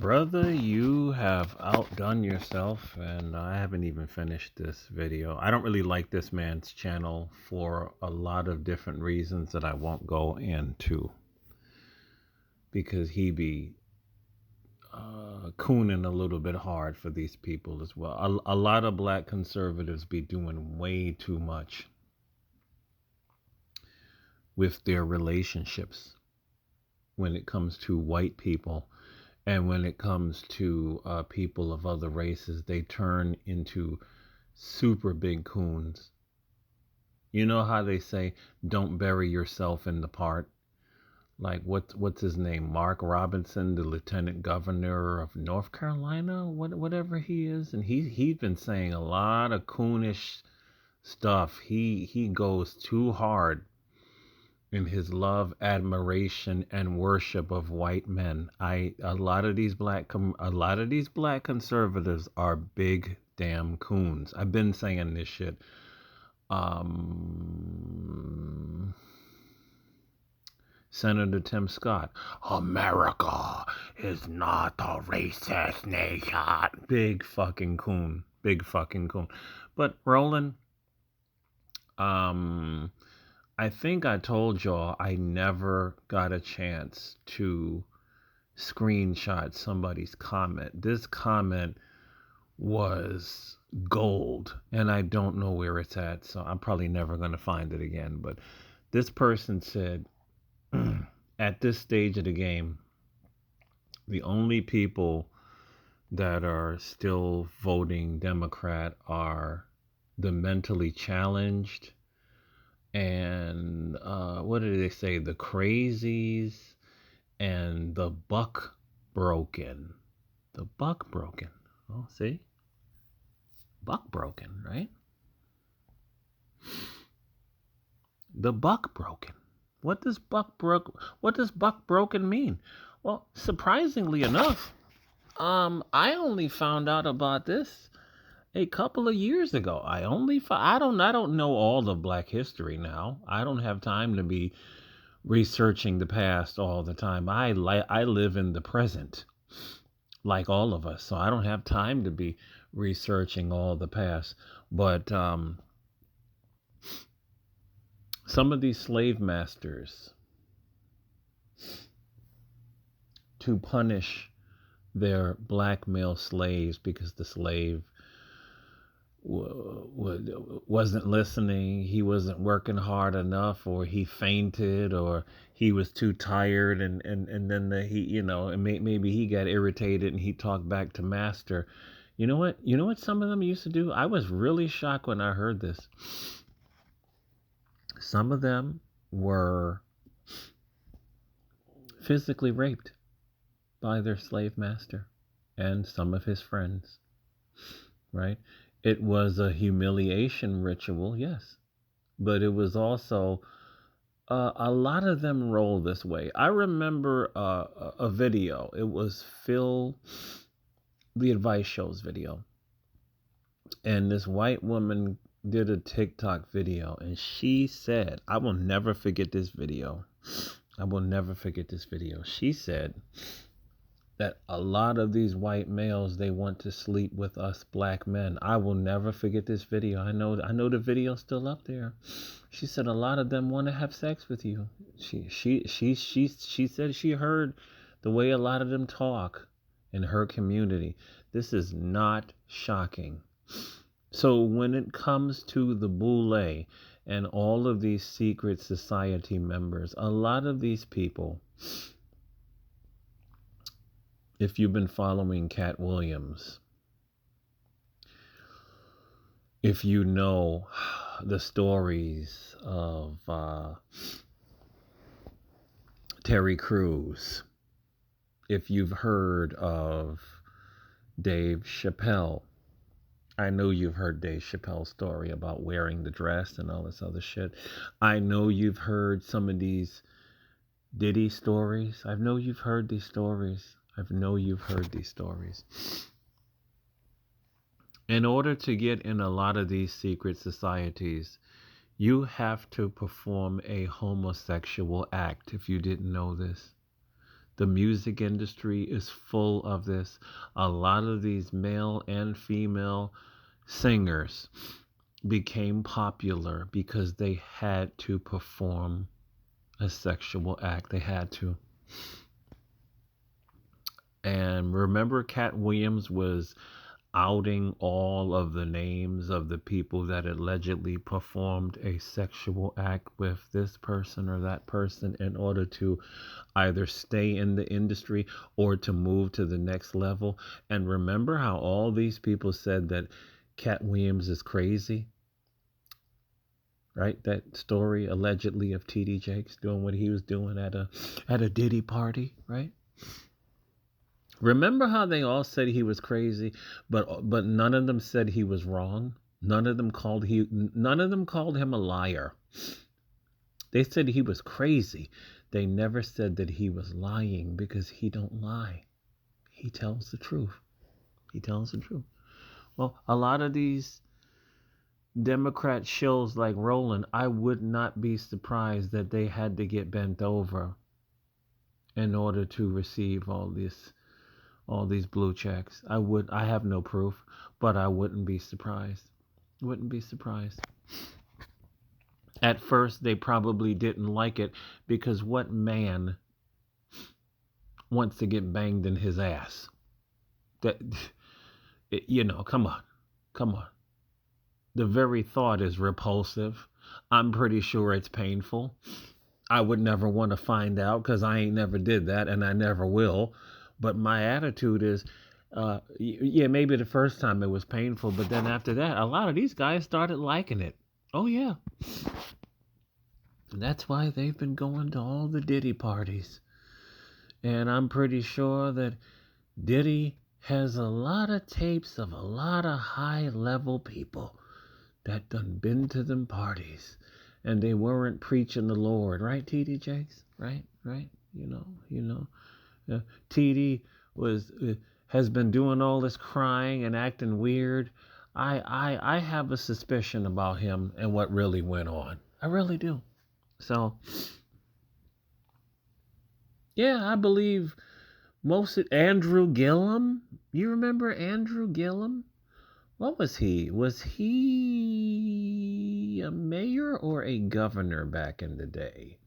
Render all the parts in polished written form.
Brother, you have outdone yourself, and I haven't even finished this video. I don't really like this man's channel for a lot of different reasons that I won't go into because he be cooning a little bit hard for these people as well. A lot of black conservatives be doing way too much with their relationships when it comes to white people. And when it comes to people of other races, they turn into super big coons. You know how they say, don't bury yourself in the part? Like, what's his name? Mark Robinson, the lieutenant governor of North Carolina, whatever he is. And he's been saying a lot of coonish stuff. He goes too hard in his love, admiration, and worship of white men. A lot of these black conservatives are big damn coons. I've been saying this shit. Senator Tim Scott, America is not a racist nation. Big fucking coon. Big fucking coon. But Roland, I think I told y'all I never got a chance to screenshot somebody's comment. This comment was gold, and I don't know where it's at, so I'm probably never going to find it again. But this person said, at this stage of the game, the only people that are still voting Democrat are the mentally challenged and what did they say? The crazies and the buck broken. The buck broken. Oh, see? Buck broken, right? The buck broken. What does buck broken mean? Well, surprisingly enough, I only found out about this a couple of years ago. I don't know all of Black history now. I don't have time to be researching the past all the time. I live in the present, like all of us. So I don't have time to be researching all the past. But some of these slave masters, to punish their black male slaves because the slave wasn't listening, he wasn't working hard enough, or he fainted, or he was too tired, and then maybe he got irritated and he talked back to master. You know what some of them used to do? I was really shocked when I heard this. Some of them were physically raped by their slave master and some of his friends, right? It was a humiliation ritual, yes, but it was also a lot of them roll this way. I remember a video. It was Phil, the Advice Show's video, and this white woman did a TikTok video, and she said, I will never forget this video. I will never forget this video. She said that a lot of these white males, they want to sleep with us black men. I will never forget this video. I know the video's still up there. She said a lot of them want to have sex with you. She said she heard the way a lot of them talk in her community. This is not shocking. So when it comes to the boule and all of these secret society members, a lot of these people, if you've been following Cat Williams, if you know the stories of Terry Crews, if you've heard of Dave Chappelle, I know you've heard Dave Chappelle's story about wearing the dress and all this other shit. I know you've heard some of these Diddy stories. I know you've heard these stories. In order to get in a lot of these secret societies, you have to perform a homosexual act, if you didn't know this. The music industry is full of this. A lot of these male and female singers became popular because they had to perform a sexual act. They had to. And remember, Cat Williams was outing all of the names of the people that allegedly performed a sexual act with this person or that person in order to either stay in the industry or to move to the next level. And remember how all these people said that Cat Williams is crazy? Right? That story allegedly of TD Jakes doing what he was doing at a Diddy party, right? Remember how they all said he was crazy, but none of them said he was wrong. None of them called him a liar. They said he was crazy. They never said that he was lying, because he don't lie. He tells the truth. He tells the truth. Well, a lot of these Democrat shows like Roland, I would not be surprised that they had to get bent over in order to receive all these blue checks. I have no proof, but I wouldn't be surprised. Wouldn't be surprised. At first, they probably didn't like it, because what man wants to get banged in his ass? That, come on. The very thought is repulsive. I'm pretty sure it's painful. I would never want to find out, because I ain't never did that, and I never will. But my attitude is, maybe the first time it was painful, but then after that, a lot of these guys started liking it. Oh, yeah. That's why they've been going to all the Diddy parties. And I'm pretty sure that Diddy has a lot of tapes of a lot of high-level people that done been to them parties. And they weren't preaching the Lord. Right, TD Jakes? Right? TD has been doing all this crying and acting weird. I have a suspicion about him and what really went on. I really do. So, yeah, I believe most of Andrew Gillum. You remember Andrew Gillum? What was he? Was he a mayor or a governor back in the day?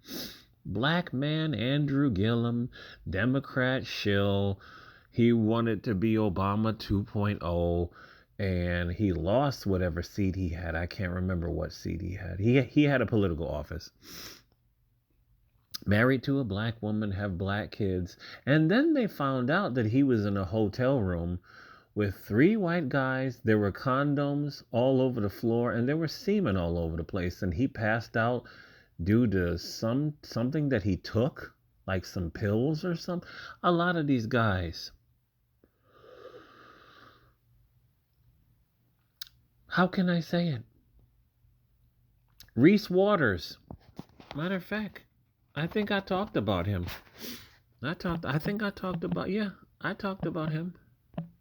Black man Andrew Gillum, Democrat shill. He wanted to be Obama 2.0, and he lost whatever seat he had. I can't remember what seat he had. He had a political office. Married to a black woman, have black kids. And then they found out that he was in a hotel room with 3 white guys. There were condoms all over the floor, and there was semen all over the place. And he passed out due to something that he took, like some pills or something. A lot of these guys. How can I say it? Reese Waters. Matter of fact, I think I talked about him. I talked about him.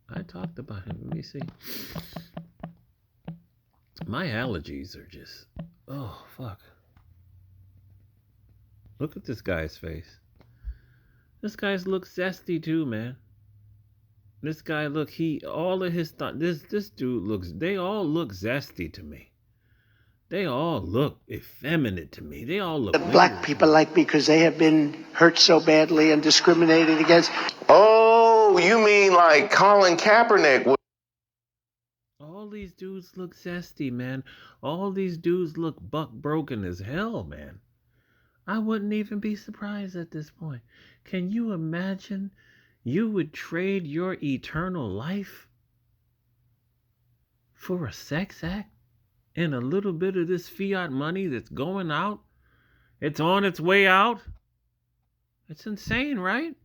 I talked about him. Let me see. My allergies are just, oh, fuck. Look at this guy's face. This guy looks zesty too, man. This guy all of his thought. This dude looks. They all look zesty to me. They all look effeminate to me. They all look. Black people like me because they have been hurt so badly and discriminated against. Oh, you mean like Colin Kaepernick? All these dudes look zesty, man. All these dudes look buck broken as hell, man. I wouldn't even be surprised at this point. Can you imagine? You would trade your eternal life for a sex act and a little bit of this fiat money that's going out? It's on its way out. It's insane, right?